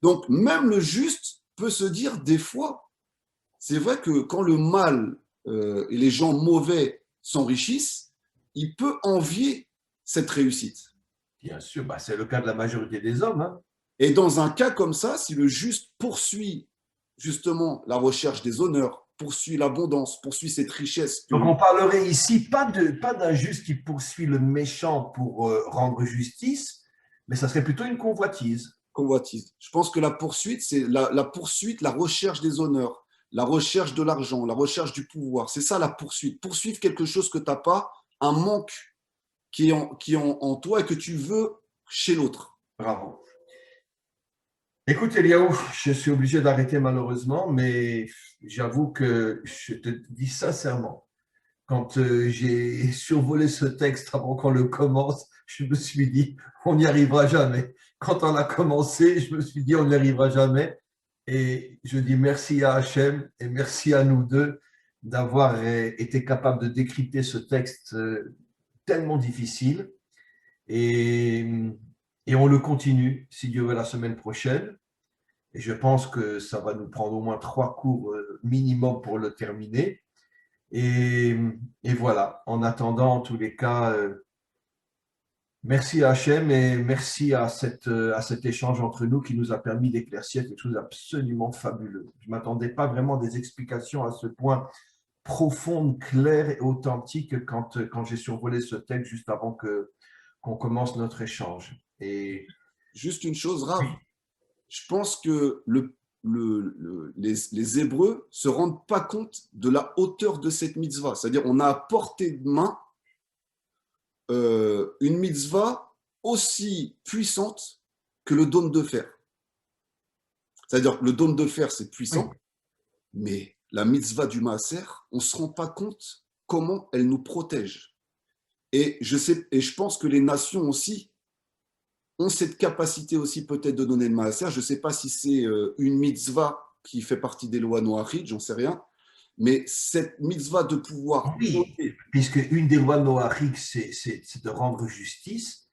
[SPEAKER 2] Donc, même le juste peut se dire des fois, c'est vrai que quand le mal et les gens mauvais s'enrichissent, il peut envier cette réussite.
[SPEAKER 1] Bien sûr, bah, c'est le cas de la majorité des hommes. Hein.
[SPEAKER 2] Et dans un cas comme ça, si le juste poursuit justement la recherche des honneurs, poursuit l'abondance, poursuit cette richesse que
[SPEAKER 1] Donc
[SPEAKER 2] lui
[SPEAKER 1] on parlerait ici pas d'un juste qui poursuit le méchant pour rendre justice, mais ça serait plutôt une convoitise.
[SPEAKER 2] convoitise. Je pense que la poursuite, c'est la poursuite, la recherche des honneurs, la recherche de l'argent, la recherche du pouvoir. C'est ça la poursuite. Poursuivre quelque chose que tu n'as pas, un manque qui est en toi et que tu veux chez l'autre.
[SPEAKER 1] Bravo. Écoute, Eliaou, je suis obligé d'arrêter malheureusement, mais j'avoue que je te dis sincèrement, quand j'ai survolé ce texte avant qu'on le commence, je me suis dit, on n'y arrivera jamais. Quand on a commencé, je me suis dit, on n'y arrivera jamais. Et je dis merci à Hachem et merci à nous deux d'avoir été capables de décrypter ce texte tellement difficile. Et, et on le continue, si Dieu veut, la semaine prochaine. Et je pense que ça va nous prendre au moins 3 cours minimum pour le terminer. Et, et voilà, en attendant, en tous les cas, merci à Hachem et merci à cet échange entre nous qui nous a permis d'éclaircir quelque chose d'absolument fabuleux. Je ne m'attendais pas vraiment à des explications à ce point profondes, claires et authentiques quand j'ai survolé ce texte juste avant qu'on commence notre échange. Et
[SPEAKER 2] Juste une chose, Rav, je pense que les Hébreux ne se rendent pas compte de la hauteur de cette mitzvah. C'est-à-dire, on a à portée de main une mitzvah aussi puissante que le dôme de fer. C'est-à-dire que le dôme de fer, c'est
[SPEAKER 1] oui,
[SPEAKER 2] puissant, mais la mitzvah du Maaser, on ne se rend pas compte comment elle nous protège. Et je pense que les nations aussi ont cette capacité aussi peut-être de donner le Maaser. Je ne sais pas si c'est une mitzvah qui fait partie des lois noachides, j'en sais rien, mais cette mitzvah de pouvoir
[SPEAKER 1] oui,
[SPEAKER 2] donner,
[SPEAKER 1] puisque une des lois noachiques, c'est de rendre justice.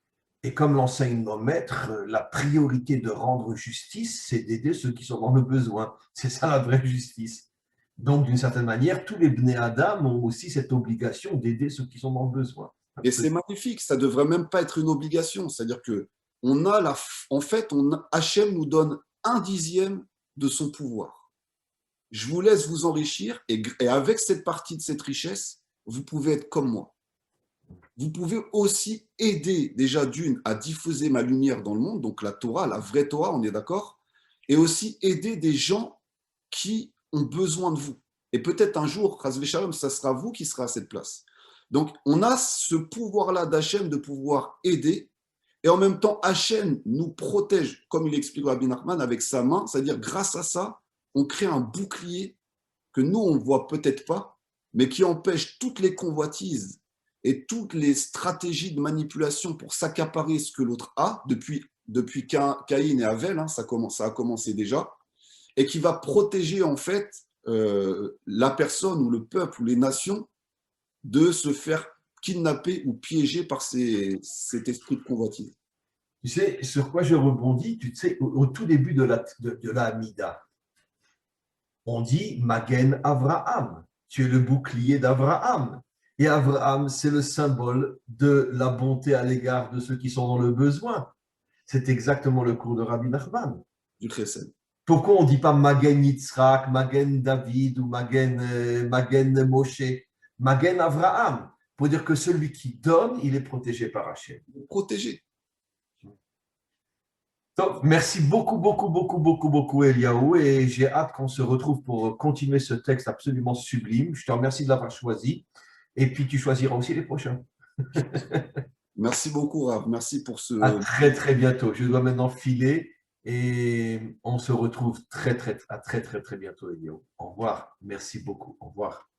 [SPEAKER 1] Et comme l'enseigne nos maîtres, la priorité de rendre justice, c'est d'aider ceux qui sont dans le besoin. C'est ça la vraie justice. Donc, d'une certaine manière, tous les Bnei Adam ont aussi cette obligation d'aider ceux qui sont dans le besoin.
[SPEAKER 2] et c'est
[SPEAKER 1] Absolument.
[SPEAKER 2] magnifique, ça ne devrait même pas être une obligation. C'est-à-dire que en fait, Hachem nous donne 1/10 de son pouvoir. Je vous laisse vous enrichir et avec cette partie de cette richesse, vous pouvez être comme moi. Vous pouvez aussi aider déjà d'une à diffuser ma lumière dans le monde, donc la Torah, la vraie Torah, on est d'accord, et aussi aider des gens qui ont besoin de vous. Et peut-être un jour, Chas Shalom, ça sera vous qui serez à cette place. Donc, on a ce pouvoir-là d'Hachem de pouvoir aider Et en même temps, Hachem nous protège, comme il explique Rabbi Nachman, avec sa main. C'est-à-dire, grâce à ça, on crée un bouclier que nous, on ne voit peut-être pas, mais qui empêche toutes les convoitises et toutes les stratégies de manipulation pour s'accaparer ce que l'autre a, depuis Caïn et Abel, hein, ça a commencé déjà, et qui va protéger en fait la personne ou le peuple ou les nations de se faire kidnapper ou piéger par cet esprit de convoitise.
[SPEAKER 1] Tu sais, sur quoi je rebondis, tu sais, au tout début de la Hamida, on dit Magen Avraham, tu es le bouclier d'Avraham. Et Avraham, c'est le symbole de la bonté à l'égard de ceux qui sont dans le besoin. C'est exactement le cours de Rabbi Nachman.
[SPEAKER 2] Du Chesed.
[SPEAKER 1] Pourquoi on ne dit pas Magen Yitzhak, Magen David ou Magen Moshe, Magen Avraham, pour dire que celui qui donne, il est protégé par Hachem.
[SPEAKER 2] Protégé.
[SPEAKER 1] Donc, merci beaucoup, beaucoup, beaucoup, beaucoup, beaucoup, Eliaou, et j'ai hâte qu'on se retrouve pour continuer ce texte absolument sublime. Je te remercie de l'avoir choisi, et puis tu choisiras aussi les prochains.
[SPEAKER 2] Merci beaucoup, Rav. Merci pour ce.
[SPEAKER 1] À très, très bientôt. Je dois maintenant filer, et on se retrouve très, très, très bientôt, Eliaou. Au revoir. Merci beaucoup. Au revoir.